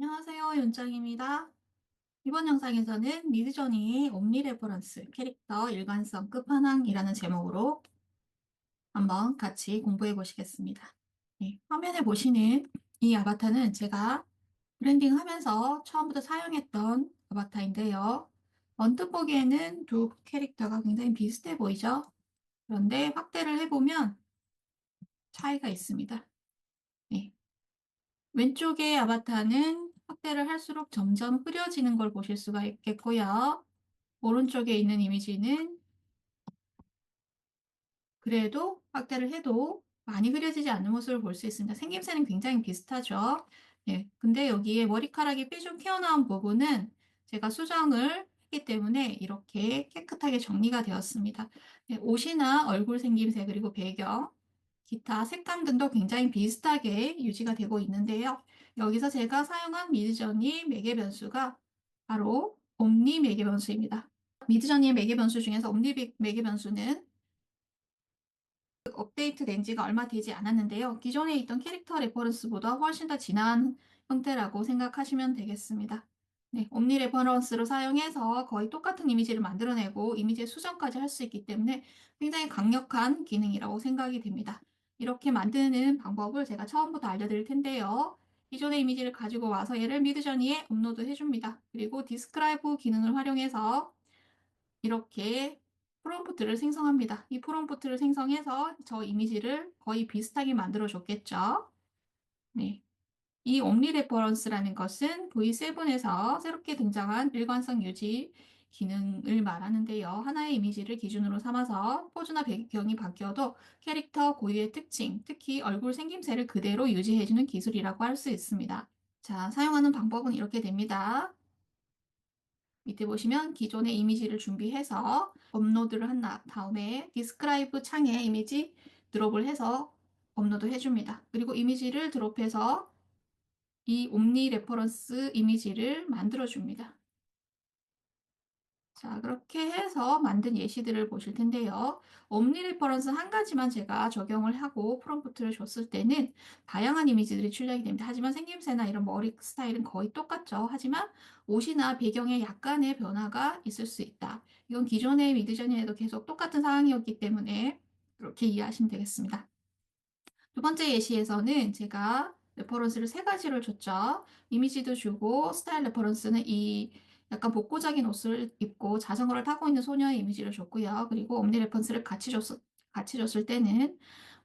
안녕하세요, 윤정입니다. 이번 영상에서는 미드저니의 옴니 레퍼런스 캐릭터 일관성 끝판왕이라는 제목으로 한번 같이 공부해 보시겠습니다. 네, 화면에 보시는 이 아바타는 제가 브랜딩 하면서 처음부터 사용했던 아바타인데요. 언뜻 보기에는 두 캐릭터가 굉장히 비슷해 보이죠? 그런데 확대를 해보면 차이가 있습니다. 네, 왼쪽의 아바타는 확대를 할수록 점점 흐려지는 걸 보실 수가 있겠고요. 오른쪽에 있는 이미지는 그래도 확대를 해도 많이 흐려지지 않는 모습을 볼 수 있습니다. 생김새는 굉장히 비슷하죠. 예, 근데 여기에 머리카락이 삐죽 튀어나온 부분은 제가 수정을 했기 때문에 이렇게 깨끗하게 정리가 되었습니다. 예, 옷이나 얼굴 생김새 그리고 배경, 기타 색감 등도 굉장히 비슷하게 유지가 되고 있는데요. 여기서 제가 사용한 미드저니 매개 변수가 바로 옴니 매개 변수입니다. 미드저니의 매개 변수 중에서 옴니 매개 변수는 업데이트 된 지가 얼마 되지 않았는데요. 기존에 있던 캐릭터 레퍼런스보다 훨씬 더 진한 형태라고 생각하시면 되겠습니다. 네, 옴니 레퍼런스로 사용해서 거의 똑같은 이미지를 만들어내고 이미지의 수정까지 할 수 있기 때문에 굉장히 강력한 기능이라고 생각이 됩니다. 이렇게 만드는 방법을 제가 처음부터 알려드릴 텐데요. 기존의 이미지를 가지고 와서 얘를 미드저니에 업로드 해줍니다. 그리고 디스크라이브 기능을 활용해서 이렇게 프롬프트를 생성합니다. 이 프롬프트를 생성해서 저 이미지를 거의 비슷하게 만들어 줬겠죠. 네. 이 옴니 레퍼런스라는 것은 V7에서 새롭게 등장한 일관성 유지 기능을 말하는데요. 하나의 이미지를 기준으로 삼아서 포즈나 배경이 바뀌어도 캐릭터 고유의 특징, 특히 얼굴 생김새를 그대로 유지해주는 기술이라고 할 수 있습니다. 자, 사용하는 방법은 이렇게 됩니다. 밑에 보시면 기존의 이미지를 준비해서 업로드를 한 다음에 디스크라이브 창에 이미지 드롭을 해서 업로드 해줍니다. 그리고 이미지를 드롭해서 이 옴니 레퍼런스 이미지를 만들어 줍니다. 자, 그렇게 해서 만든 예시들을 보실 텐데요. 옴니 레퍼런스 한 가지만 제가 적용을 하고 프롬프트를 줬을 때는 다양한 이미지들이 출력이 됩니다. 하지만 생김새나 이런 머리 스타일은 거의 똑같죠. 하지만 옷이나 배경에 약간의 변화가 있을 수 있다. 이건 기존의 미드저니에도 계속 똑같은 상황이었기 때문에 그렇게 이해하시면 되겠습니다. 두 번째 예시에서는 제가 레퍼런스를 세 가지를 줬죠. 이미지도 주고 스타일 레퍼런스는 이 약간 복고적인 옷을 입고 자전거를 타고 있는 소녀의 이미지를 줬고요. 그리고 옴니 레퍼런스를 같이 줬을 때는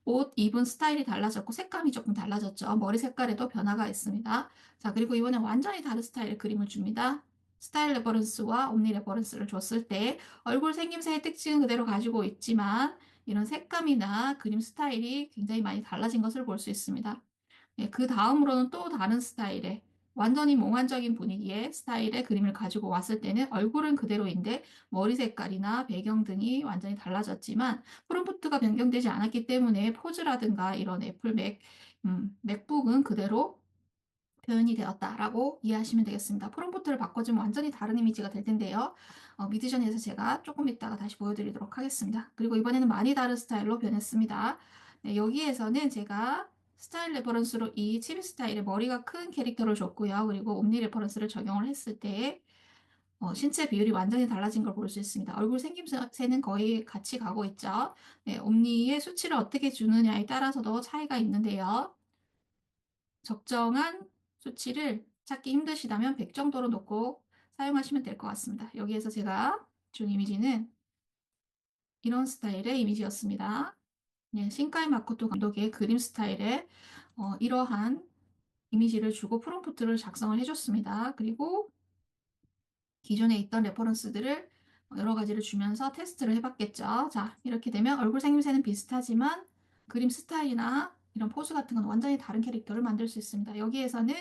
옷 입은 스타일이 달라졌고 색감이 조금 달라졌죠. 머리 색깔에도 변화가 있습니다. 자, 그리고 이번엔 완전히 다른 스타일의 그림을 줍니다. 스타일 레퍼런스와 옴니 레퍼런스를 줬을 때 얼굴 생김새의 특징은 그대로 가지고 있지만 이런 색감이나 그림 스타일이 굉장히 많이 달라진 것을 볼 수 있습니다. 네, 그 다음으로는 또 다른 스타일의 완전히 몽환적인 분위기의 스타일의 그림을 가지고 왔을 때는 얼굴은 그대로인데 머리 색깔이나 배경 등이 완전히 달라졌지만 프롬프트가 변경되지 않았기 때문에 포즈라든가 이런 애플 맥북은 그대로 표현이 되었다라고 이해하시면 되겠습니다. 프롬프트를 바꿔주면 완전히 다른 이미지가 될 텐데요. 미드전에서 제가 조금 이따가 다시 보여드리도록 하겠습니다. 그리고 이번에는 많이 다른 스타일로 변했습니다. 네, 여기에서는 제가 스타일 레퍼런스로 이 치비 스타일의 머리가 큰 캐릭터를 줬고요. 그리고 옴니 레퍼런스를 적용을 했을 때 신체 비율이 완전히 달라진 걸 볼 수 있습니다. 얼굴 생김새는 거의 같이 가고 있죠. 네, 옴니의 수치를 어떻게 주느냐에 따라서도 차이가 있는데요. 적정한 수치를 찾기 힘드시다면 100 정도로 놓고 사용하시면 될 것 같습니다. 여기에서 제가 준 이미지는 이런 스타일의 이미지였습니다. 네, 신카이 마코토 감독의 그림 스타일의 이러한 이미지를 주고 프롬프트를 작성을 해줬습니다. 그리고 기존에 있던 레퍼런스들을 여러 가지를 주면서 테스트를 해봤겠죠. 자, 이렇게 되면 얼굴 생김새는 비슷하지만 그림 스타일이나 이런 포즈 같은 건 완전히 다른 캐릭터를 만들 수 있습니다. 여기에서는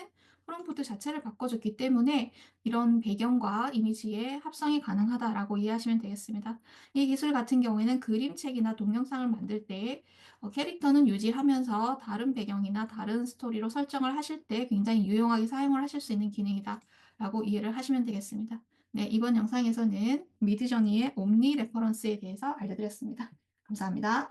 프롬프트 자체를 바꿔줬기 때문에 이런 배경과 이미지의 합성이 가능하다라고 이해하시면 되겠습니다. 이 기술 같은 경우에는 그림책이나 동영상을 만들 때 캐릭터는 유지하면서 다른 배경이나 다른 스토리로 설정을 하실 때 굉장히 유용하게 사용을 하실 수 있는 기능이다 라고 이해를 하시면 되겠습니다. 네, 이번 영상에서는 미드저니의 옴니 레퍼런스에 대해서 알려드렸습니다. 감사합니다.